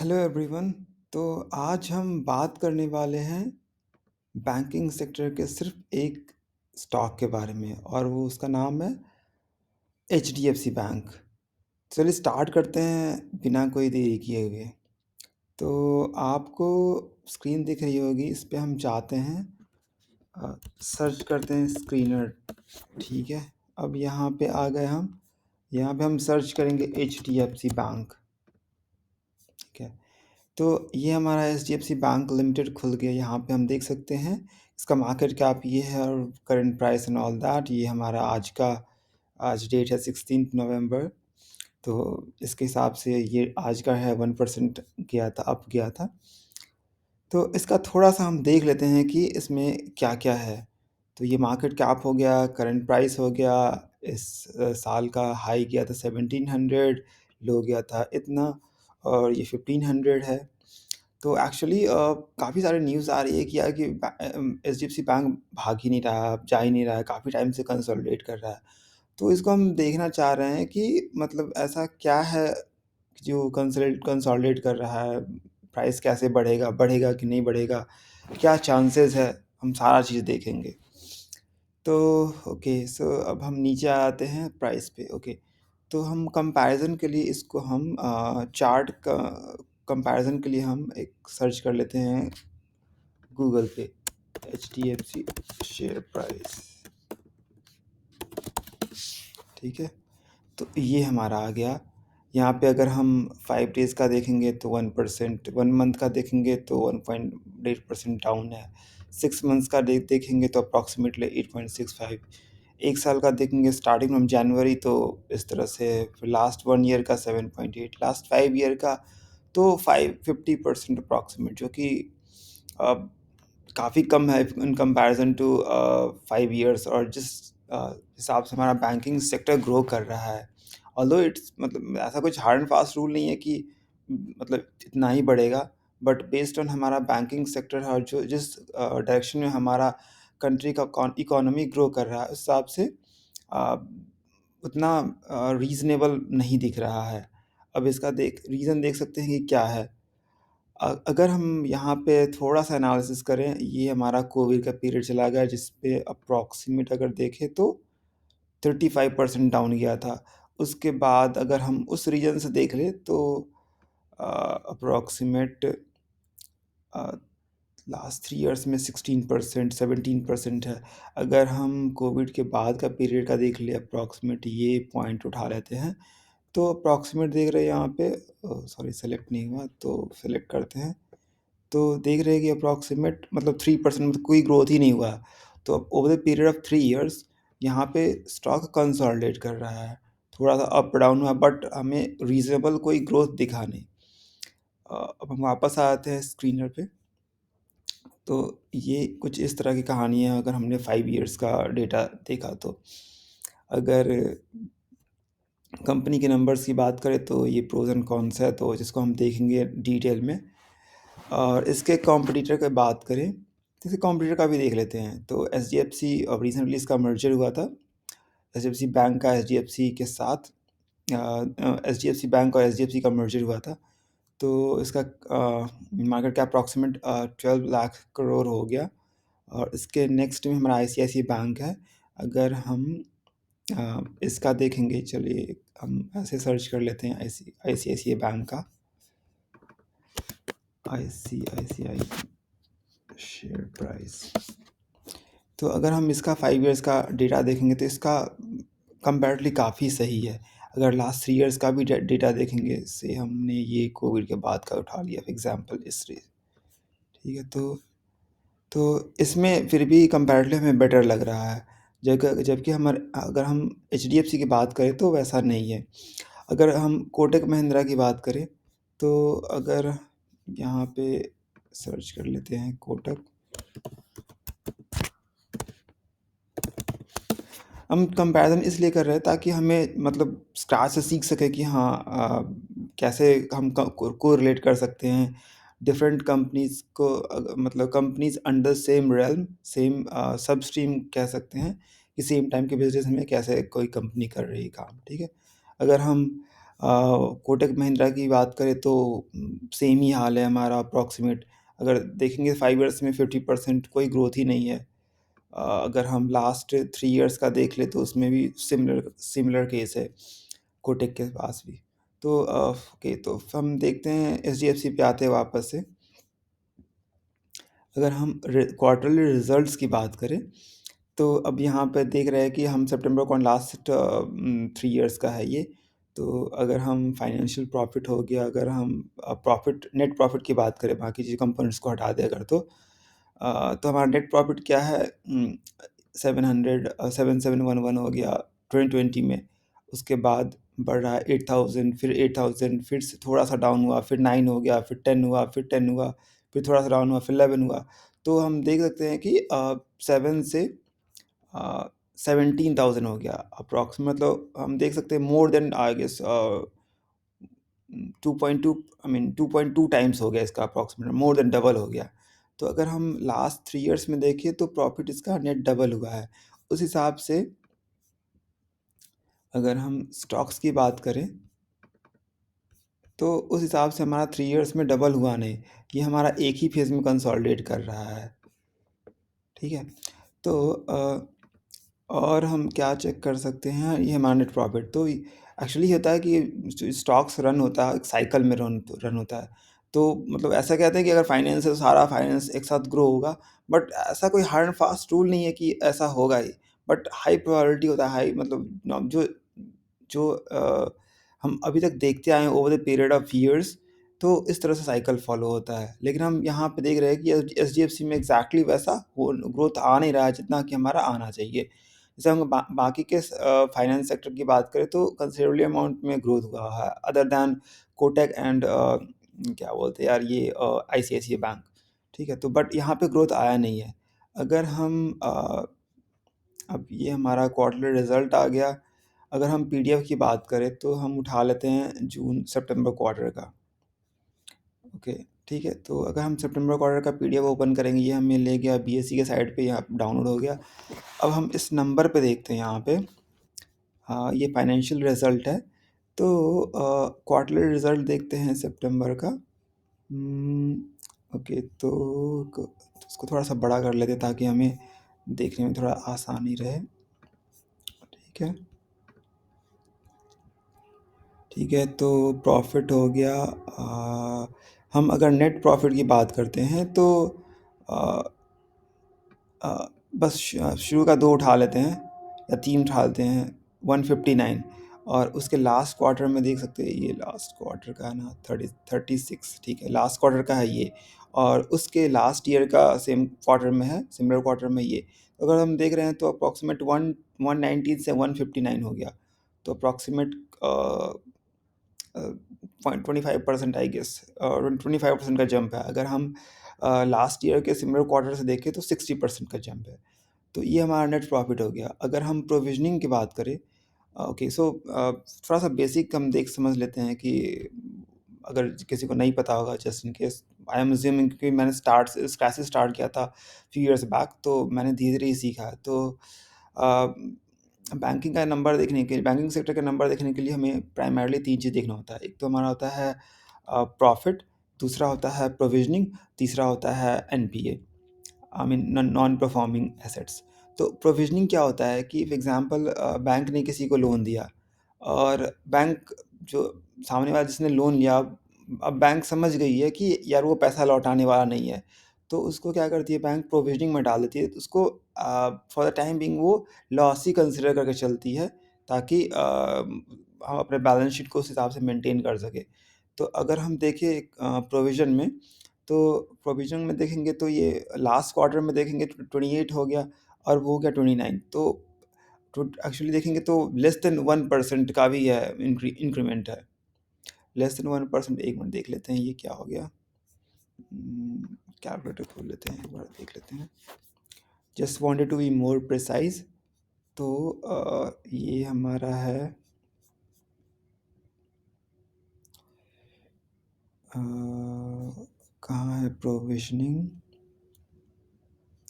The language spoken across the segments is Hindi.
Hello everyone. तो आज हम बात करने वाले हैं बैंकिंग सेक्टर के सिर्फ एक स्टॉक के बारे में और वो उसका नाम है एचडीएफसी बैंक। चलिए स्टार्ट करते हैं बिना कोई देरी किए हुए। तो आपको स्क्रीन दिख रही होगी, इस पे हम जाते हैं, सर्च करते हैं स्क्रीनर। ठीक है, अब यहाँ पे आ गए हम। यहाँ पे हम सर्च करेंगे एचडीएफसी बैंक। ठीक है, तो ये हमारा एचडीएफसी बैंक लिमिटेड खुल गया। यहाँ पे हम देख सकते हैं इसका मार्केट कैप ये है और current price and all that. ये हमारा आज डेट है 16 नवंबर। तो इसके हिसाब से ये आज का है, 1% गया था, अप गया था। तो इसका थोड़ा सा हम देख लेते हैं कि इसमें क्या क्या है। तो ये मार्केट कैप हो गया, करंट प्राइस हो गया। इस साल का हाई गया था 1700, लो गया था इतना, और ये 1500 है। तो एक्चुअली काफ़ी सारे न्यूज़ आ रही है कि यार कि एचडीएफसी बैंक भाग ही नहीं रहा, जा ही नहीं रहा है, काफ़ी टाइम से कंसोलिडेट कर रहा है। तो इसको हम देखना चाह रहे हैं कि मतलब ऐसा क्या है जो कंसोलिडेट कर रहा है, प्राइस कैसे बढ़ेगा, बढ़ेगा कि नहीं बढ़ेगा, क्या चांसेस है, हम सारा चीज़ देखेंगे। तो ओके, सो अब हम नीचे आते हैं प्राइस पे। ओके, तो हम कंपैरिजन के लिए इसको हम चार्ट का कंपैरिजन के लिए हम एक सर्च कर लेते हैं गूगल पे, एचडीएफसी शेयर प्राइस। ठीक है, तो ये हमारा आ गया। यहाँ पे अगर हम 5 डेज़ का देखेंगे तो 1%, 1 मंथ का देखेंगे तो 1.8% डाउन है, 6 मंथ्स का देखेंगे तो अप्रॉक्सीमेटली 8.65, 1 साल का देखेंगे स्टार्टिंग फ्रॉम जनवरी तो इस तरह से, फिर लास्ट 1 ईयर का 7.8, लास्ट 5 ईयर का तो 50% अप्रॉक्सीमेट, जो कि काफ़ी कम है इन कंपैरिजन टू 5 ईयर्स। और जिस हिसाब से हमारा बैंकिंग सेक्टर ग्रो कर रहा है, ऑल्दो इट्स मतलब ऐसा कुछ हार्ड एंड फास्ट रूल नहीं है कि मतलब इतना ही बढ़ेगा, बट बेस्ड ऑन हमारा बैंकिंग सेक्टर और जो जिस डायरेक्शन में हमारा कंट्री का इकोनॉमी ग्रो कर रहा है, उस हिसाब से अ, उतना रीज़नेबल नहीं दिख रहा है। अब इसका रीज़न देख सकते हैं कि क्या है। अगर हम यहाँ पे थोड़ा-सा एनालिसिस करें, ये हमारा कोविड का पीरियड चला गया जिस पे अप्रॉक्सिमेट अगर देखें तो 35% डाउन गया था। उसके बाद अगर हम उस रीजन से देख लें तो अप्रॉक्सिमेट अ, लास्ट 3 ईयर्स में 16%, 17% है। अगर हम कोविड के बाद का पीरियड का देख लें, अप्रॉक्सिमेट ये पॉइंट उठा लेते हैं, तो अप्रॉक्सिमेट देख रहे हैं यहाँ पे, सॉरी सेलेक्ट नहीं हुआ तो सेलेक्ट करते हैं। तो देख रहे हैं कि अप्रॉक्सिमेट मतलब 3%, मतलब कोई ग्रोथ ही नहीं हुआ। तो over the period of 3 years यहाँ पे स्टॉक कंसोलिडेट कर रहा है, थोड़ा सा अप डाउन हुआ बट हमें रीजनेबल कोई ग्रोथ दिखा नहीं। अब हम वापस आते हैं स्क्रीनर पे। तो ये कुछ इस तरह की कहानी है अगर हमने 5 ईयर्स का डेटा देखा तो। अगर कंपनी के नंबर्स की बात करें तो ये प्रोज एंड कॉन्स है, तो जिसको हम देखेंगे डिटेल में। और इसके कॉम्पिटिटर की बात करें, जैसे कॉम्पिटिटर का भी देख लेते हैं। तो एचडीएफसी अब रिसेंटली इसका मर्जर हुआ था, एचडीएफसी बैंक का एचडीएफसी के साथ। एचडीएफसी बैंक और एचडीएफसी का मर्जर हुआ था, तो इसका market cap approximate 12 lakh crore हो गया। और इसके नेक्स्ट में हमारा आईसीआईसी बैंक है। अगर हम इसका देखेंगे, चलिए हम ऐसे सर्च कर लेते हैं आईसीआईसी बैंक का, आईसीआईसीआई शेयर प्राइस। तो अगर हम इसका 5 ईयर्स का डेटा देखेंगे तो इसका कंपैरेटिवली काफ़ी सही है। अगर लास्ट 3 ईयर्स का भी डेटा देखेंगे, से हमने ये कोविड के बाद का उठा लिया फॉर एग्जांपल इस रे, ठीक है। तो इसमें फिर भी कंपैरेटिवली हमें बेटर लग रहा है, जबकि हमारे अगर हम एचडीएफसी की बात करें तो वैसा नहीं है। अगर हम कोटक महिंद्रा की बात करें तो अगर यहाँ पे सर्च कर लेते हैं कोटक, हम कंपैरिजन इसलिए कर रहे हैं ताकि हमें मतलब स्क्रैच से सीख सकें कि हाँ, कैसे हम कोरिलेट कर सकते हैं डिफरेंट कंपनीज़ को, मतलब companies under same realm, same सब स्ट्रीम कह सकते हैं कि सेम टाइम के बिजनेस में कैसे कोई कंपनी कर रही है काम। ठीक है, अगर हम कोटक महिंद्रा की बात करें तो सेम ही हाल है हमारा अप्रॉक्सीमेट। अगर देखेंगे 5 ईयर्स में 50% कोई ग्रोथ ही नहीं है। अगर हम लास्ट 3 ईयर्स का देख लें तो उसमें भी सिमिलर सिमिलर केस है कोटक के पास भी। तो ओके, तो हम देखते हैं एचडीएफसी पे आते हैं वापस से। अगर हम क्वार्टरली रिजल्ट्स की बात करें तो अब यहाँ पे देख रहे हैं कि हम सितंबर को लास्ट 3 इयर्स का है ये। तो अगर हम फाइनेंशियल प्रॉफिट हो गया, अगर हम प्रॉफिट नेट प्रॉफिट की बात करें बाकी चीज़ कंपोनेंट्स को हटा दें अगर, तो हमारा नेट प्रॉफिट क्या है, 7711 हो गया 2020 में। उसके बाद बढ़ रहा है 8000, फिर 8000, फिर से थोड़ा सा डाउन हुआ, फिर 9 हो गया, फिर 10 हुआ, फिर 10 हुआ, फिर थोड़ा सा डाउन हुआ, फिर 11 हुआ। तो हम देख सकते हैं कि 7 से 17,000 हो गया अप्रॉक्स। मतलब हम देख सकते हैं more than I guess 2.2, I mean 2.2 times हो गया इसका अप्रॉक्सीमेट, मोर देन डबल हो गया। तो अगर हम लास्ट 3 इयर्स में देखें तो प्रॉफिट इसका नेट डबल हुआ है। उस हिसाब से अगर हम स्टॉक्स की बात करें तो उस हिसाब से हमारा 3 इयर्स में डबल हुआ नहीं, ये हमारा एक ही फेज़ में कंसोलिडेट कर रहा है। ठीक है, तो और हम क्या चेक कर सकते हैं, ये हमारा नेट प्रॉफिट। तो एक्चुअली होता है कि जो स्टॉक्स रन होता है एक साइकिल में रन रन होता है। तो मतलब ऐसा कहते हैं कि अगर फाइनेंस है तो सारा फाइनेंस एक साथ ग्रो होगा, बट ऐसा कोई हार्ड एंड फास्ट रूल नहीं है कि ऐसा होगा ही। बट हाई प्रोबेबिलिटी होता है, हाई मतलब जो जो हम अभी तक देखते आए हैं over the period of years, तो इस तरह से साइकिल फॉलो होता है। लेकिन हम यहाँ पे देख रहे हैं कि एच डी एफ सी में एग्जैक्टली वैसा ग्रोथ आ नहीं रहा है जितना कि हमारा आना चाहिए। जैसे हम बाकी के फाइनेंस सेक्टर की बात करें तो कंसिडरेबली अमाउंट में ग्रोथ हुआ है, अदर दैन कोटक एंड क्या बोलते हैं यार ये आईसीआईसीआई बैंक। ठीक है, तो बट यहाँ पे ग्रोथ आया नहीं है। अगर हम अब ये हमारा क्वार्टरली रिजल्ट आ गया। अगर हम पीडीएफ की बात करें तो हम उठा लेते हैं जून सितंबर क्वार्टर का। ओके, ठीक है, तो अगर हम सितंबर क्वार्टर का पीडीएफ ओपन करेंगे, ये हमें ले गया बीएससी के साइट पे, यहाँ डाउनलोड हो गया। अब हम इस नंबर पे देखते हैं यहाँ पे। हाँ, ये फाइनेंशियल रिजल्ट है। तो क्वार्टरली रिजल्ट देखते हैं सितंबर का। ओके, तो इसको थोड़ा सा बड़ा कर लेते हैं ताकि हमें देखने में थोड़ा आसानी रहे। ठीक है, ठीक है, तो प्रॉफिट हो गया। हम अगर नेट प्रॉफिट की बात करते हैं तो आ, आ, बस शुरू का दो उठा लेते हैं या तीन उठा लेते हैं, 159। और उसके लास्ट क्वार्टर में देख सकते हैं, ये लास्ट क्वार्टर का है ना, 36। ठीक है, लास्ट क्वार्टर का है ये। और उसके लास्ट ईयर का सेम क्वार्टर में है, सिमिलर क्वार्टर में ये। तो अगर हम देख रहे हैं तो अप्रॉक्सीमेट 119 से 159 हो गया। तो अप्रॉक्सीमेट 25% आई गेस, 25% का जंप है। अगर हम लास्ट ईयर के सिमिलर क्वार्टर से देखें तो 60% का जंप है। तो ये हमारा नेट प्रॉफिट हो गया। अगर हम प्रोविजनिंग की बात करें, ओके, सो थोड़ा सा बेसिक हम देख समझ लेते हैं कि अगर किसी को नहीं पता होगा, just in case I am assuming, क्योंकि मैंने स्क्रैच से स्टार्ट किया था फ्यू ईयर्स बैक, तो मैंने धीरे धीरे ही सीखा है। तो बैंकिंग का नंबर देखने के लिए, बैंकिंग सेक्टर का नंबर देखने के लिए हमें प्राइमरली तीन चीज़ देखना होता है। एक तो हमारा होता है प्रॉफिट, दूसरा होता है प्रोविजनिंग, तीसरा होता है NPA, I mean non performing assets. तो प्रोविजनिंग क्या होता है कि फॉर एग्जांपल बैंक ने किसी को लोन दिया, और बैंक जो सामने वाला जिसने लोन लिया, अब बैंक समझ गई है कि यार वो पैसा लौटाने वाला नहीं है, तो उसको क्या करती है, बैंक प्रोविजनिंग में डाल देती है। उसको फॉर द टाइम बिंग वो लॉस ही कंसिडर करके चलती है, ताकि हम अपने बैलेंस शीट को उस हिसाब से मेंटेन कर सके। तो अगर हम देखें प्रोविजन में, तो प्रोविजन में देखेंगे तो ये लास्ट क्वार्टर में देखेंगे 28 हो गया, और वो हो गया 29। तो एक्चुअली देखेंगे तो लेस देन 1% का भी है, इंक्रीमेंट है, लेस देन 1%। एक मिनट देख लेते हैं ये क्या हो गया, कैलकुलेटर खोल लेते हैं, एक बार देख लेते हैं, just wanted to be more precise. तो ये हमारा है कहाँ है प्रोविजनिंग,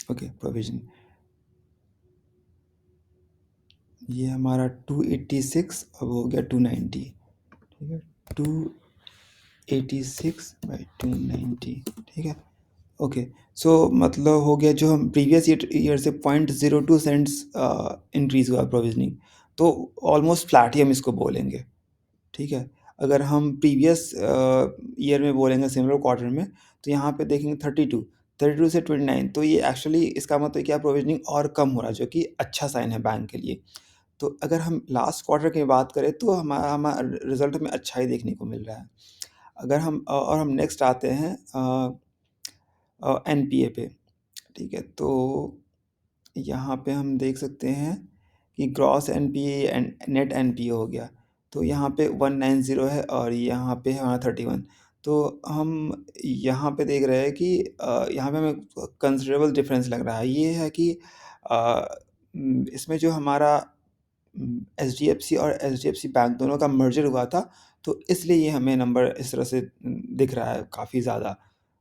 ओके प्रोविजन, ये हमारा 286 अब हो गया 290। ठीक है, 286/290, ठीक है। ओके, सो मतलब हो गया जो हम प्रीवियस ईयर से 0.02 सेंट्स इंक्रीज़ हुआ प्रोविज़निंग, तो ऑलमोस्ट फ्लैट ही हम इसको बोलेंगे, ठीक है। अगर हम प्रीवियस ईयर में बोलेंगे सिमिलर क्वार्टर में, तो यहाँ पे देखेंगे 32 से 29, तो ये एक्चुअली इसका मतलब क्या, प्रोविज़निंग और कम हो रहा है, जो कि अच्छा साइन है बैंक के लिए। तो अगर हम लास्ट क्वार्टर की बात करें, तो हमारा हमारा रिज़ल्ट में अच्छा ही देखने को मिल रहा है। अगर हम और हम नेक्स्ट आते हैं एनपीए पे, ठीक है। तो यहाँ पे हम देख सकते हैं कि gross NPA and net NPA हो गया। तो यहाँ पे 190 है और यहाँ पे है हमारा 31। तो हम यहाँ पे देख रहे हैं कि यहाँ पे हमें कंसिडरेबल डिफरेंस लग रहा है। ये है कि इसमें जो हमारा एचडीएफसी और एचडीएफसी बैंक दोनों का मर्जर हुआ था, तो इसलिए ये हमें नंबर इस तरह से दिख रहा है काफ़ी ज़्यादा।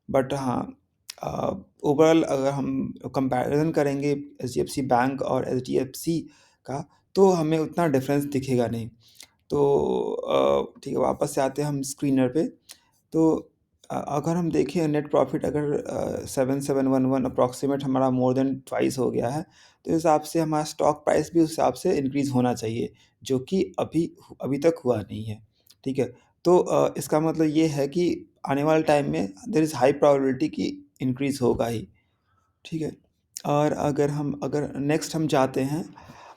बट हाँ, ओवरऑल अगर हम कंपैरिज़न करेंगे एचडीएफसी बैंक और एचडीएफसी का, तो हमें उतना डिफरेंस दिखेगा नहीं। तो ठीक है, वापस से आते हैं हम स्क्रीनर पे। तो अगर हम देखें नेट प्रॉफ़िट, अगर 7711 अप्रॉक्सिमेट हमारा मोर देन ट्वाइस हो गया है, तो इस हिसाब से हमारा स्टॉक प्राइस भी उस हिसाब से इंक्रीज़ होना चाहिए, जो कि अभी तक हुआ नहीं है, ठीक है। तो इसका मतलब ये है कि आने वाले टाइम में देयर इज़ हाई प्रोबेबिलिटी कि इंक्रीज़ होगा ही, ठीक है। और अगर नेक्स्ट हम जाते हैं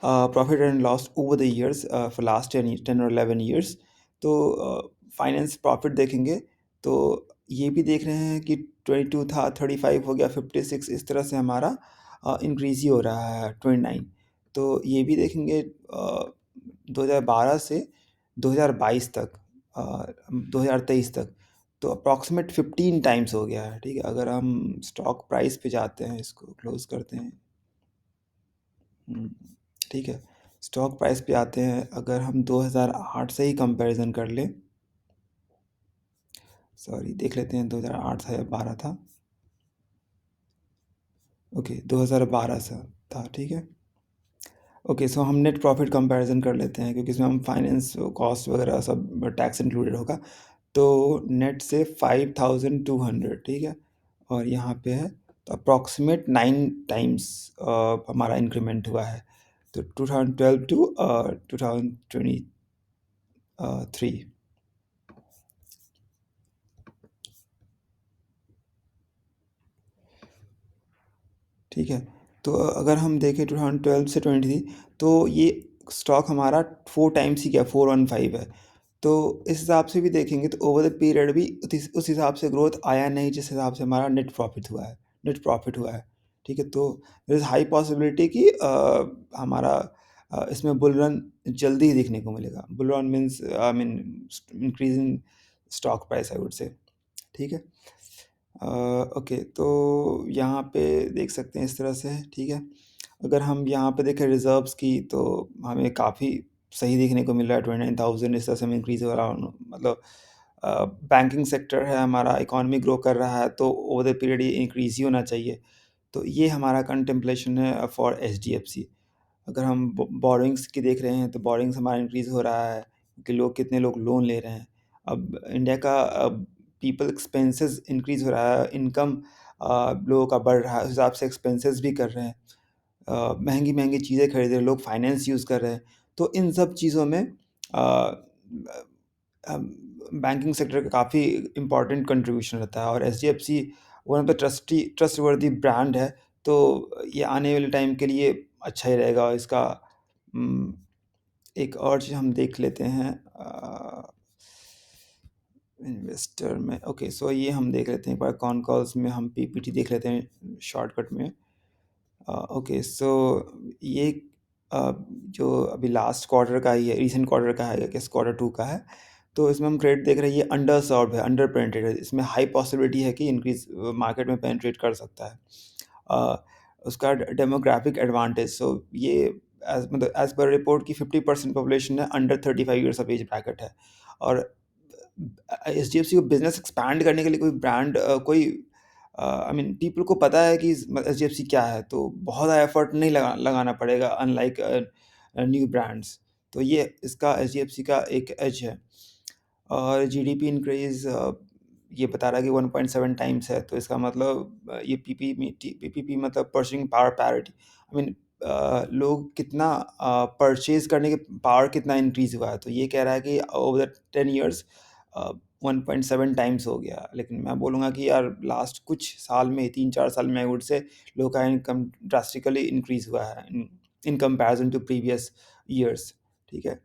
profit and loss over the years for last 10 और 11 ईयर्स, तो फाइनेंस प्रॉफिट देखेंगे, तो ये भी देख रहे हैं कि 22 था, 35 हो गया, 56, इस तरह से हमारा इंक्रीज़ ही हो रहा है, 29। तो ये भी देखेंगे 2012 से 2022 तक, 2023 तक, तो अप्रॉक्सिमेट 15 टाइम्स हो गया है, ठीक है। अगर हम स्टॉक प्राइस पे जाते हैं, इसको क्लोज़ करते हैं। हुँ, ठीक है। स्टॉक प्राइस पे आते हैं, अगर हम 2008 से ही कंपैरिज़न कर लें, सॉरी देख लेते हैं 2008 था या 12 था? ओके, 2012 से था, ठीक है। ओके, सो हम नेट प्रॉफ़िट कंपैरिज़न कर लेते हैं, क्योंकि इसमें हम फाइनेंस कॉस्ट वगैरह सब टैक्स इंक्लूडेड होगा। तो नेट से 5200, ठीक है, और यहाँ पे है, तो अप्रॉक्सिमेट 9 टाइम्स हमारा इंक्रीमेंट हुआ है। तो 2012 टू 2023, ठीक है। तो अगर हम देखें 2012 से 23, तो ये स्टॉक हमारा 4 टाइम्स ही क्या 415 है। तो इस हिसाब से भी देखेंगे, तो ओवर द पीरियड भी उस हिसाब से ग्रोथ आया नहीं, जिस हिसाब से हमारा नेट प्रॉफिट हुआ है, ठीक है। तो देयर इज़ हाई पॉसिबिलिटी कि हमारा इसमें बुल रन जल्दी ही देखने को मिलेगा। Bull run means I mean increase in stock price, I would से, ठीक है। ओके, तो यहाँ पे देख सकते हैं इस तरह से है, ठीक है। अगर हम यहाँ पे देखें रिज़र्व्स की, तो हमें काफ़ी सही देखने को मिल रहा है, 29,000 इस तरह से हमें इंक्रीज़ हो रहा है, मतलब बैंकिंग सेक्टर है हमारा, इकॉनमी ग्रो कर रहा है, तो ओवर द पीरियड ये इंक्रीज़ ही होना चाहिए। तो ये हमारा कंटेम्पलेशन है फॉर एचडीएफसी। अगर हम बोरोइंग्स की देख रहे हैं, तो बोरोइंग्स हमारा इंक्रीज़ हो रहा है, कि कितने लोग लोन ले रहे हैं। अब इंडिया का पीपल एक्सपेंसेस इंक्रीज़ हो रहा है, इनकम लोगों का बढ़ रहा है, उस हिसाब से एक्सपेंसेस भी कर रहे हैं। महँगी-महँगी चीज़ें खरीद रहे हैं, लोग फाइनेंस यूज़ कर रहे हैं। तो इन सब चीज़ों में बैंकिंग सेक्टर का काफ़ी इम्पोर्टेंट कंट्रीब्यूशन रहता है, और HDFC one of the trustworthy brand है। तो ये आने वाले टाइम के लिए अच्छा ही रहेगा, और इसका उम, एक और चीज़ हम देख लेते हैं इन्वेस्टर में। ओके, सो ये हम देख लेते हैं एक बार, कॉन कॉल्स में हम पीपीटी देख लेते हैं शॉर्टकट में। ओके, सो ये जो अभी लास्ट क्वार्टर का ही है, रीसेंट क्वार्टर का है, या गेस Q2 का है। तो इसमें हम क्रेडिट देख रहे हैं, ये अंडर सर्व्ड है, अंडर पेनिट्रेटेड है, इसमें हाई पॉसिबिलिटी है कि इंक्रीज मार्केट में पेनिट्रेट कर सकता है। उसका डेमोग्राफिक एडवांटेज, सो ये एज पर रिपोर्ट की 50% पॉपुलेशन है under 35 years of age bracket है। और एच डी एफ सी को बिजनेस एक्सपैंड करने के लिए कोई ब्रांड कोई आई मीन पीपल को पता है कि एच डी एफ सी क्या है, तो बहुत ज़्यादा एफर्ट नहीं लगाना पड़ेगा, अनलाइक न्यू ब्रांड्स। तो ये इसका एच डी एफ सी का एक एज है। और जीडीपी इंक्रीज़ ये बता रहा है कि 1.7 टाइम्स है, तो इसका मतलब ये पीपीपी मतलब purchasing power parity. I mean लोग कितना परचेज़ करने के पावर कितना इंक्रीज़ हुआ है, तो ये कह रहा है कि ओवर द 10 इयर्स 1.7 टाइम्स हो गया। लेकिन मैं बोलूँगा कि यार लास्ट कुछ साल में 3-4 साल में आई वुड से लोगों का इनकम ड्रास्टिकली इंक्रीज़ हुआ है in in comparison to previous years, ठीक है?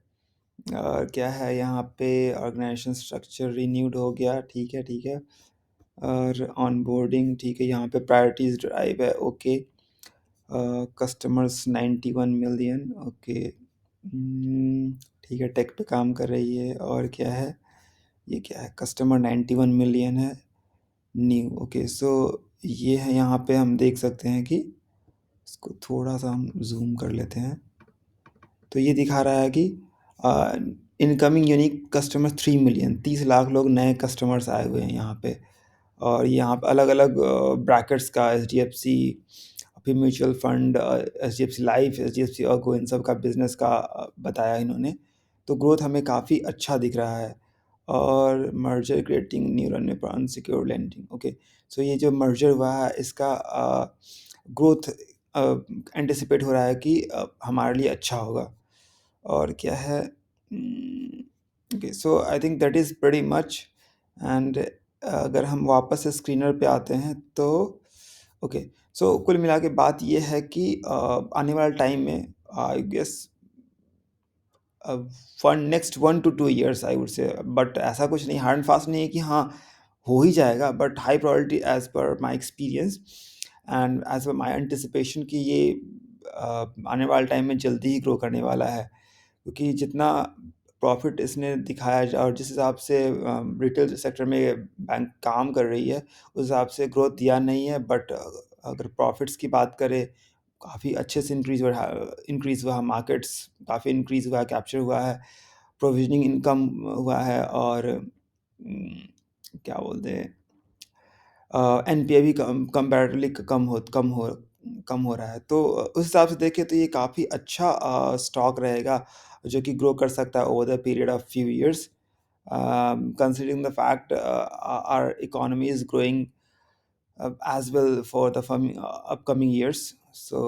और क्या है यहाँ पे, ऑर्गेनाइजेशन स्ट्रक्चर रिन्यूड हो गया, ठीक है, ठीक है। और ऑनबोर्डिंग ठीक है, यहाँ पे प्रायोरिटीज़ ड्राइव है, ओके। Customers 91 million, okay. ठीक है, टेक पे काम कर रही है। और क्या है, ये क्या है, कस्टमर 91 मिलियन है, न्यू, ओके। सो ये है, यहाँ पे हम देख सकते हैं कि इसको थोड़ा सा हम जूम कर लेते हैं, तो ये दिखा रहा है कि incoming unique customer 3 million, 30 lakh लोग नए कस्टमर्स आए हुए हैं यहाँ पे। और यहाँ पे अलग अलग ब्रैकेट्स का एच डी एफ सी, फिर mutual fund, H D F C life, H D F C ergo, इन सब का बिजनेस का बताया इन्होंने। तो ग्रोथ हमें काफ़ी अच्छा दिख रहा है। और मर्जर क्रिएटिंग न्यू रन पर अनसिक्योर्ड लैंडिंग, ओके। सो ये जो मर्जर हुआ है इसका ग्रोथ एंटिसिपेट हो रहा है कि हमारे लिए अच्छा होगा। और क्या है, okay. So I think that is pretty much. And अगर हम वापस से स्क्रीनर पे आते हैं तो ओके। सो कुल मिला के बात ये है कि आने वाले टाइम में I guess one next 1 to 2 years I would say, but ऐसा कुछ नहीं, हार्ड एंड फास्ट नहीं है कि हाँ हो ही जाएगा, but high priority as per my experience and as per my anticipation कि ये आने वाले टाइम में जल्दी ही ग्रो करने वाला है। क्योंकि जितना प्रॉफिट इसने दिखाया और जिस हिसाब से रिटेल सेक्टर में बैंक काम कर रही है, उस हिसाब से ग्रोथ दिया नहीं है। बट अगर प्रॉफिट्स की बात करें, काफ़ी अच्छे से इंक्रीज़ हुआ है, मार्केट्स काफ़ी इंक्रीज़ हुआ है, कैप्चर हुआ है, प्रोविजनिंग इनकम हुआ है। और क्या बोलते हैं, एनपीए भी कंपैरेटिवली कम हो रहा है। तो उस हिसाब से देखें तो ये काफ़ी अच्छा स्टॉक रहेगा, जो कि ग्रो कर सकता है over the period of few years, considering the fact our economy is growing as well for the upcoming years. So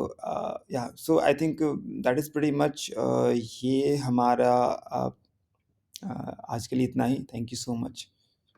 yeah, so I think that is pretty much ये हमारा आज के लिए इतना ही। Thank you so much.